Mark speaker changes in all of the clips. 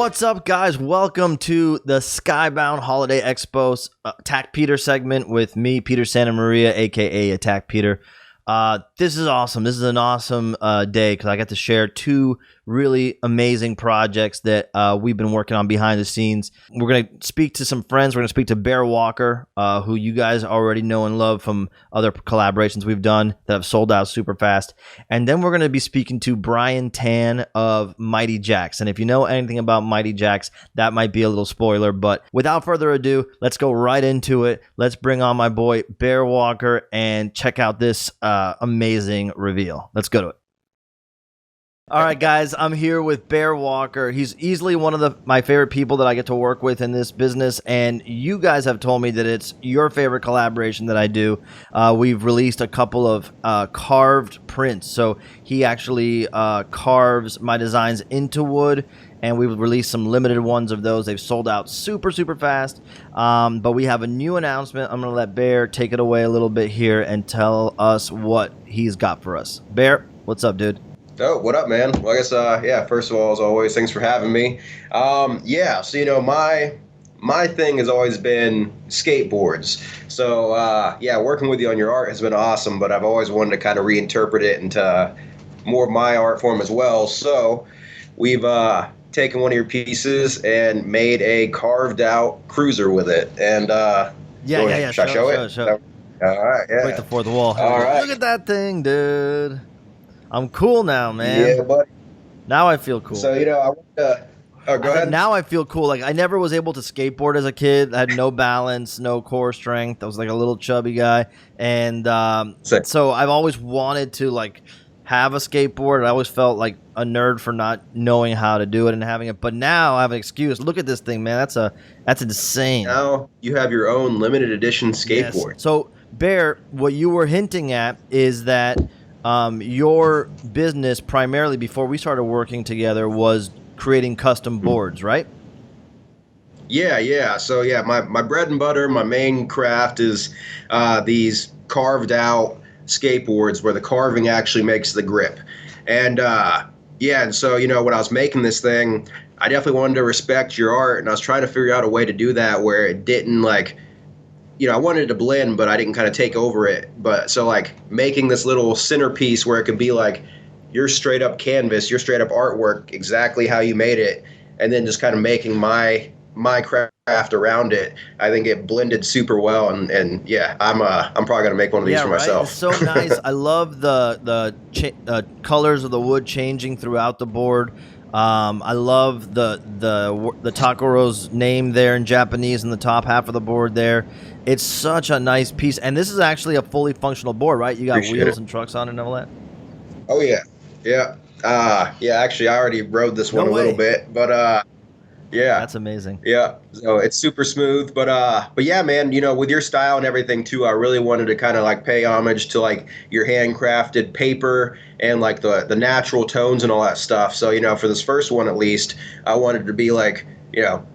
Speaker 1: What's up, guys? Welcome to the Skybound Holiday Expo Attack Peter segment with me, Peter Santa Maria, aka Attack Peter. This is awesome. This is an awesome day because I got to share two really amazing projects that we've been working on behind the scenes. We're going to speak to some friends. We're going to speak to Bear Walker, who you guys already know and love from other collaborations we've done that have sold out super fast. And then we're going to be speaking to Brian Tan of Mighty Jaxx. And if you know anything about Mighty Jaxx, that might be a little spoiler. But without further ado, let's go right into it. Let's bring on my boy Bear Walker and check out this amazing reveal. Let's go to it. All right, guys, I'm here with Bear Walker. He's easily one of my favorite people that I get to work with in this business, and you guys have told me that it's your favorite collaboration that I do. We've released a couple of carved prints, so he actually carves my designs into wood, and we've released some limited ones of those. They've sold out super, super fast, but we have a new announcement. I'm going to let Bear take it away a little bit here and tell us what he's got for us. Bear, what's up, dude?
Speaker 2: Oh, what up, man? Well, I guess, yeah, first of all, as always, thanks for having me. Yeah, so, my thing has always been skateboards. So, yeah, working with you on your art has been awesome, but I've always wanted to kind of reinterpret it into more of my art form as well. So we've taken one of your pieces and made a carved out cruiser with it. And,
Speaker 1: Yeah.
Speaker 2: Should I show it? All right, yeah.
Speaker 1: Break the fourth wall.
Speaker 2: All right.
Speaker 1: Look at that thing, dude. I'm cool now, man.
Speaker 2: Yeah, buddy.
Speaker 1: Now I feel cool.
Speaker 2: So, I want to... Oh, go ahead.
Speaker 1: Now I feel cool. Like, I never was able to skateboard as a kid. I had no balance, no core strength. I was like a little chubby guy. And so I've always wanted to, like, have a skateboard. I always felt like a nerd for not knowing how to do it and having it. But now I have an excuse. Look at this thing, man. That's insane.
Speaker 2: Now you have your own limited edition skateboard.
Speaker 1: Yes. So, Bear, what you were hinting at is that your business primarily before we started working together was creating custom boards, right?
Speaker 2: Yeah. So yeah, my bread and butter, my main craft is these carved out skateboards where the carving actually makes the grip. And and so when I was making this thing, I definitely wanted to respect your art, and I was trying to figure out a way to do that where it didn't I wanted it to blend, but I didn't kind of take over it. But so making this little centerpiece where it could be like your straight up canvas, your straight up artwork, exactly how you made it, and then just kind of making my craft around it. I think it blended super well, and yeah, I'm probably gonna make one of these for myself.
Speaker 1: It's so nice. I love the colors of the wood changing throughout the board. I love the Takoro's name there in Japanese in the top half of the board there. It's such a nice piece, and this is actually a fully functional board, right? You got
Speaker 2: Appreciate
Speaker 1: wheels
Speaker 2: it.
Speaker 1: and trucks on it and all that.
Speaker 2: Oh yeah. Actually, I already rode this one a little bit, but yeah,
Speaker 1: that's amazing.
Speaker 2: Yeah, so it's super smooth, but yeah, man, with your style and everything too, I really wanted to kind of pay homage to your handcrafted paper and the natural tones and all that stuff. So for this first one at least, I wanted to be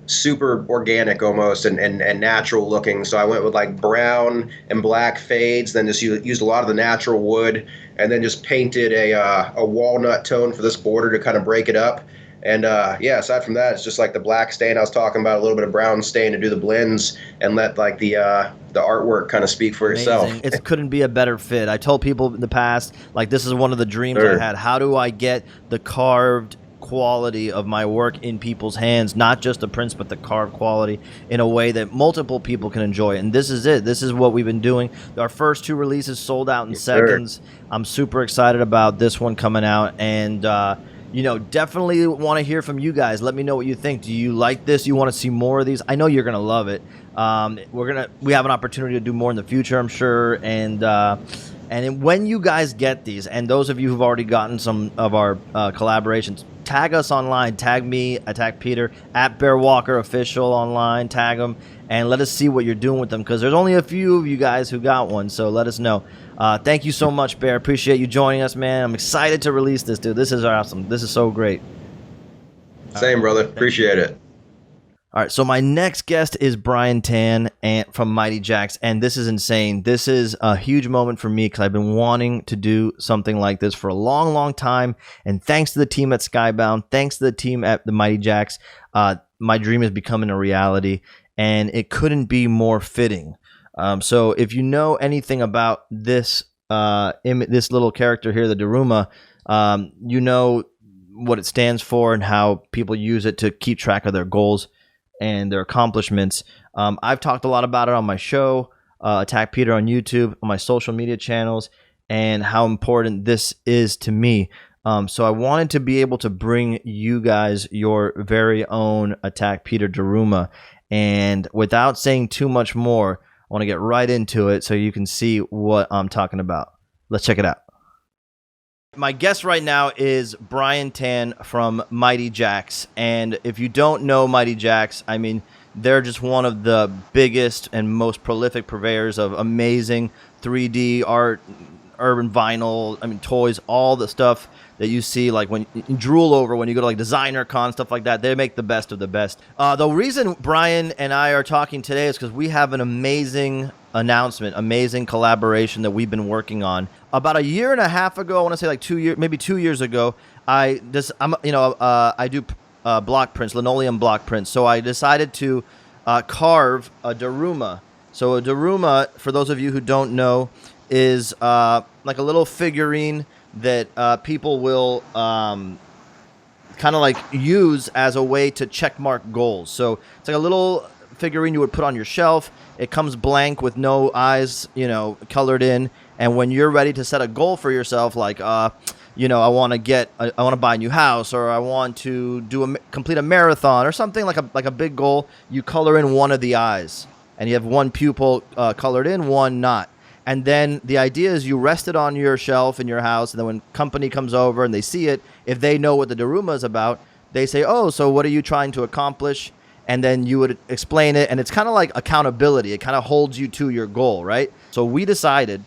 Speaker 2: super organic almost and natural looking. So I went with brown and black fades, then just used a lot of the natural wood, and then just painted a walnut tone for this border to kind of break it up. And aside from that, it's just the black stain I was talking about, a little bit of brown stain to do the blends and let the artwork kind of speak for itself.
Speaker 1: It couldn't be a better fit. I told people in the past, this is one of the dreams I had. How do I get the carved quality of my work in people's hands, not just the prints, but the carved quality in a way that multiple people can enjoy it? And this is it. This is what we've been doing. Our first two releases sold out in seconds. I'm super excited about this one coming out, and definitely want to hear from you guys. Let me know what you think. Do you like this? You want to see more of these? I know you're gonna love it. We have an opportunity to do more in the future, I'm sure. And when you guys get these, and those of you who've already gotten some of our collaborations, tag us online. Tag me, Attack Peter, at Bear Walker Official online. Tag them and let us see what you're doing with them, because there's only a few of you guys who got one. So let us know. Thank you so much, Bear. Appreciate you joining us, man. I'm excited to release this, dude. This is awesome. This is so great.
Speaker 2: Same, brother. Appreciate it.
Speaker 1: All right, so my next guest is Brian Tan from Mighty Jacks, and this is insane. This is a huge moment for me because I've been wanting to do something like this for a long, long time, and thanks to the team at Skybound, thanks to the team at the Mighty Jacks, my dream is becoming a reality, and it couldn't be more fitting. So if you know anything about this this little character here, the Daruma, you know what it stands for and how people use it to keep track of their goals and their accomplishments. I've talked a lot about it on my show, Attack Peter on YouTube, on my social media channels, and how important this is to me. So I wanted to be able to bring you guys your very own Attack Peter Daruma. And without saying too much more, I want to get right into it so you can see what I'm talking about. Let's check it out. My guest right now is Brian Tan from Mighty Jacks. And if you don't know Mighty Jacks, I mean, they're just one of the biggest and most prolific purveyors of amazing 3D art, urban vinyl, I mean, toys, all the stuff that you see, like when you drool over when you go to like Designer Con, stuff like that. They make the best of the best. The reason Brian and I are talking today is because we have an amazing announcement, amazing collaboration that we've been working on. About a year and a half ago, I want to say like 2 years, maybe 2 years ago, I do block prints, linoleum block prints. So I decided to carve a Daruma. So a Daruma, for those of you who don't know, is like a little figurine that people will kind of like use as a way to check mark goals. So it's like a little figurine you would put on your shelf. It comes blank with no eyes, colored in. And when you're ready to set a goal for yourself, like, I want to buy a new house, or I want to complete a marathon or something like a big goal, you color in one of the eyes, and you have one pupil colored in, one not. And then the idea is you rest it on your shelf in your house, and then when company comes over and they see it, if they know what the Daruma is about, they say, oh, so what are you trying to accomplish? And then you would explain it, and it's kind of like accountability. It kind of holds you to your goal, right? So we decided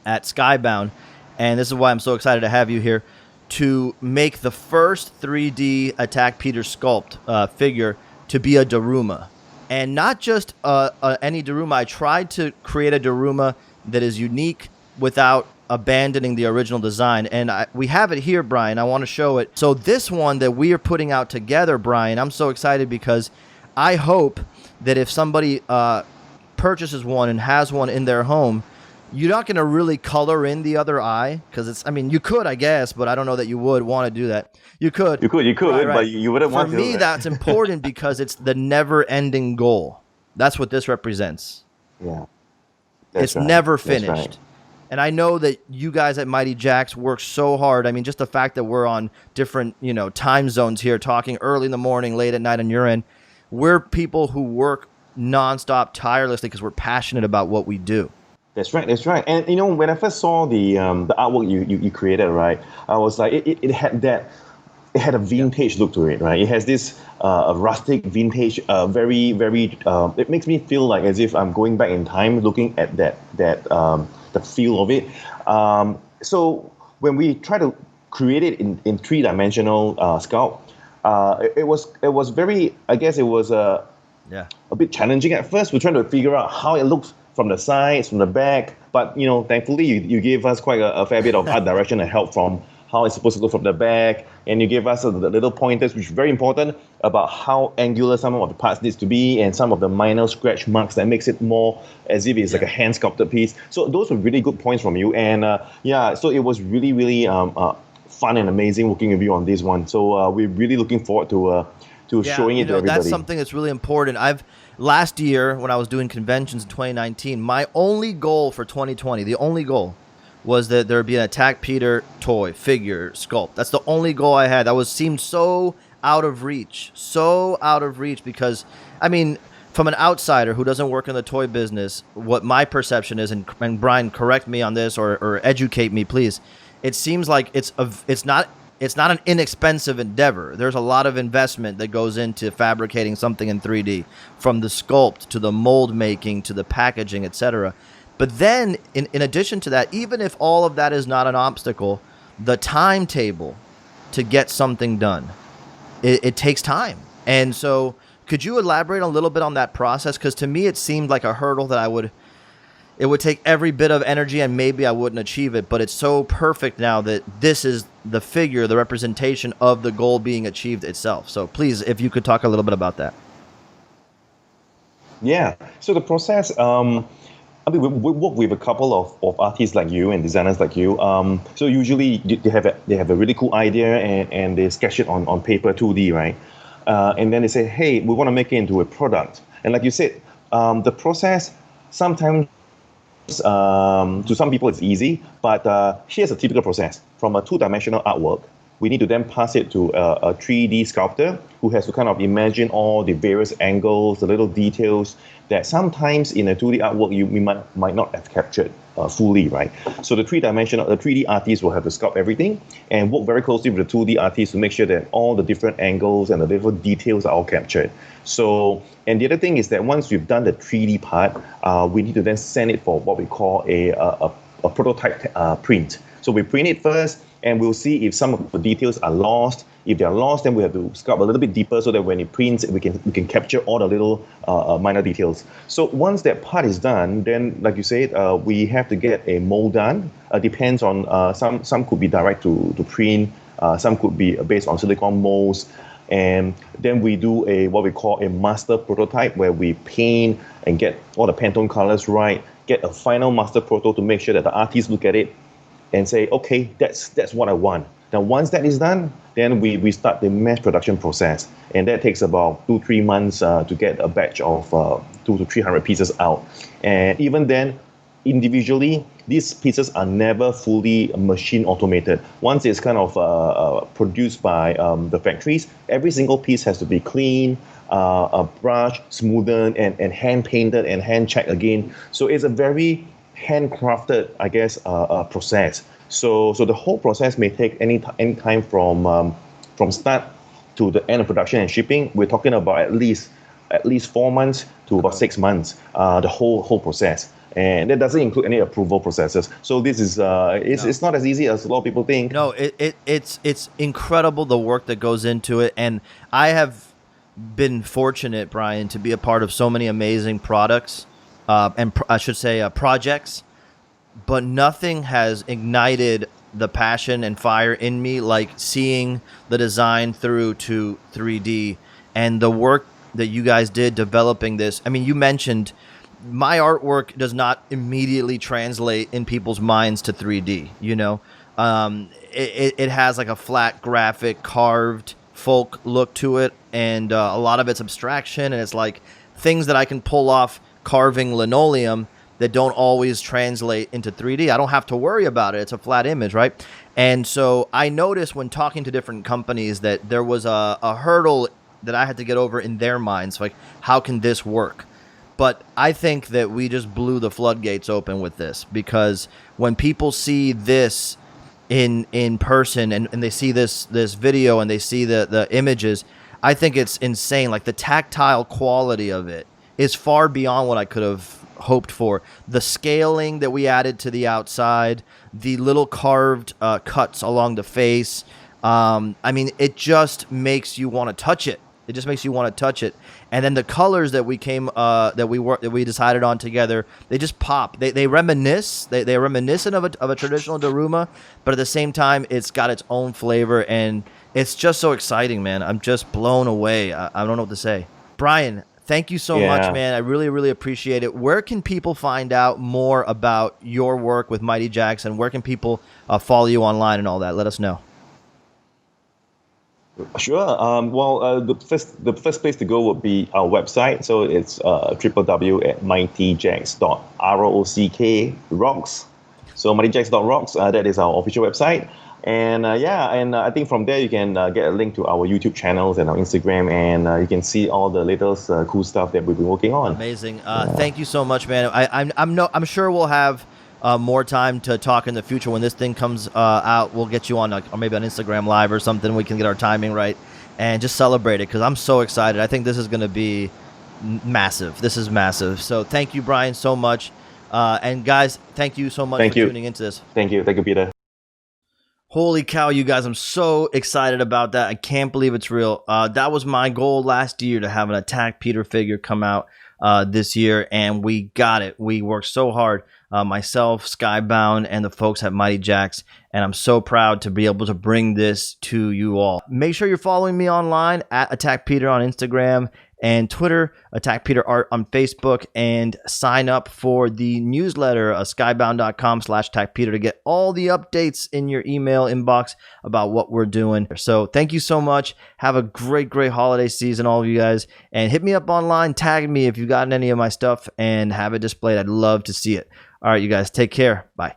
Speaker 1: at Skybound, and this is why I'm so excited to have you here, to make the first 3D Attack Peter sculpt figure to be a Daruma. And not just any Daruma. I tried to create a Daruma that is unique without abandoning the original design. And we have it here, Brian. I want to show it. So this one that we are putting out together, Brian, I'm so excited because I hope that if somebody purchases one and has one in their home, you're not going to really color in the other eye, because you could, I guess, but I don't know that you would want to do that. You could, right.
Speaker 3: But you wouldn't want to.
Speaker 1: For me, that's important because it's the never-ending goal. That's what this represents.
Speaker 3: Yeah,
Speaker 1: it's right. Never finished. Right. And I know that you guys at Mighty Jacks work so hard. I mean, just the fact that we're on different, time zones here, talking early in the morning, late at night on your end. We're people who work nonstop, tirelessly, because we're passionate about what we do.
Speaker 3: That's right. And when I first saw the artwork you created, right, I was like, it had a vintage look to it, right? It has this a rustic vintage, very, very. It makes me feel like as if I'm going back in time, looking at the feel of it. So when we try to create it in three-dimensional sculpt, it was very. I guess it was a bit challenging at first. We're trying to figure out how it looks from the sides, from the back, but thankfully you gave us quite a fair bit of art direction and help from how it's supposed to look from the back, and you gave us the little pointers, which is very important, about how angular some of the parts needs to be, and some of the minor scratch marks that makes it more as if it's like a hand sculpted piece. So those were really good points from you, and so it was really, really fun and amazing working with you on this one. So we're really looking forward to showing it to everybody.
Speaker 1: That's something that's really important. Last year, when I was doing conventions in 2019, my only goal for 2020, the only goal, was that there would be an Attack Peter toy, figure, sculpt. That's the only goal I had. That seemed so out of reach because, from an outsider who doesn't work in the toy business, what my perception is, and Brian, correct me on this or educate me, please. It seems like it's not an inexpensive endeavor. There's a lot of investment that goes into fabricating something in 3D, from the sculpt to the mold making to the packaging, etc. But then, in addition to that, even if all of that is not an obstacle, the timetable to get something done, it takes time. And so Could you elaborate a little bit on that process? Because to me, it seemed like a hurdle that it would take every bit of energy and maybe I wouldn't achieve it. But it's so perfect now that this is the figure, the representation of the goal being achieved itself. So please, if you could talk a little bit about that.
Speaker 3: Yeah. So the process, I mean, we work with a couple of artists like you and designers like you. So usually they have a really cool idea and they sketch it on paper 2D, right? And then they say, hey, we want to make it into a product. And like you said, the process sometimes to some people it's easy, but here's a typical process. From a two-dimensional artwork, we need to then pass it to a 3D sculptor who has to kind of imagine all the various angles, the little details that sometimes in a 2D artwork we might not have captured fully, right? So the 3D artist will have to sculpt everything and work very closely with the 2D artist to make sure that all the different angles and the little details are all captured. So, and the other thing is that once we've done the 3D part, we need to then send it for what we call a prototype print. So we print it first, and we'll see if some of the details are lost. If they are lost, then we have to sculpt a little bit deeper so that when it prints, we can capture all the little minor details. So once that part is done, then like you said, we have to get a mold done. Depends on some could be direct to print, some could be based on silicone molds. And then we do what we call a master prototype, where we paint and get all the Pantone colors right, get a final master proto to make sure that the artists look at it and say, okay, that's what I want. Now, once that is done, then we start the mass production process. And that takes about 2-3 months to get a batch of 200 to 300 pieces out. And even then, individually, these pieces are never fully machine automated. Once it's kind of produced by the factories, every single piece has to be cleaned, brushed, smoothed, and hand painted and hand checked again. So it's a very handcrafted, I guess, process. So the whole process may take any time from start to the end of production and shipping. We're talking about at least 4 months to about 6 months. The whole process. And that doesn't include any approval processes. So this is it's not as easy as a lot of people think.
Speaker 1: No, it's incredible the work that goes into it, and I have been fortunate, Brian, to be a part of so many amazing products, I should say projects, but nothing has ignited the passion and fire in me like seeing the design through to 3D and the work that you guys did developing this. I mean, you mentioned my artwork does not immediately translate in people's minds to 3D, you know? It has like a flat graphic carved folk look to it, and a lot of it's abstraction, and it's like things that I can pull off carving linoleum that don't always translate into 3D. I don't have to worry about it. It's a flat image, right? And so I noticed when talking to different companies that there was a hurdle that I had to get over in their minds, like, how can this work? But I think that we just blew the floodgates open with this, because when people see this in person and they see this video and they see the images, I think it's insane. Like, the tactile quality of it is far beyond what I could have hoped for. The scaling that we added to the outside, the little carved cuts along the face. I mean, it just makes you want to touch it. It just makes you want to touch it. And then the colors that we decided on together, they just pop. They reminisce. They're reminiscent of a traditional Daruma, but at the same time, it's got its own flavor, and it's just so exciting, man. I'm just blown away. I don't know what to say. Brian, thank you so much, man. I really, really appreciate it. Where can people find out more about your work with Mighty Jackson? Where can people follow you online and all that? Let us know.
Speaker 3: Sure. The first place to go would be our website. So it's www.mightyjacks.rocks. So mightyjacks.rocks. That is our official website. And I think from there you can get a link to our YouTube channels and our Instagram, and you can see all the latest cool stuff that we've been working on.
Speaker 1: Amazing. Thank you so much, man. I'm sure we'll have more time to talk in the future. When this thing comes out, we'll get you on or maybe on Instagram Live or something. We can get our timing right and just celebrate it, because I'm so excited. I think this is going to be massive. This is massive. So thank you, Brian, so much. And guys, thank you so much for tuning into this.
Speaker 3: Thank you, Peter.
Speaker 1: Holy cow, you guys. I'm so excited about that. I can't believe it's real. That was my goal last year, to have an Attack Peter figure come out this year, and we got it. We worked so hard, myself, Skybound, and the folks at Mighty Jacks, and I'm so proud to be able to bring this to you all. Make sure you're following me online at Attack Peter on Instagram and Twitter, Attack Peter Art on Facebook, and sign up for the newsletter, skybound.com/attackpeter, to get all the updates in your email inbox about what we're doing. So thank you so much. Have a great holiday season, all of you guys, and hit me up online, tag me if you've gotten any of my stuff, and have it displayed. I'd love to see it. All right, you guys, take care. Bye.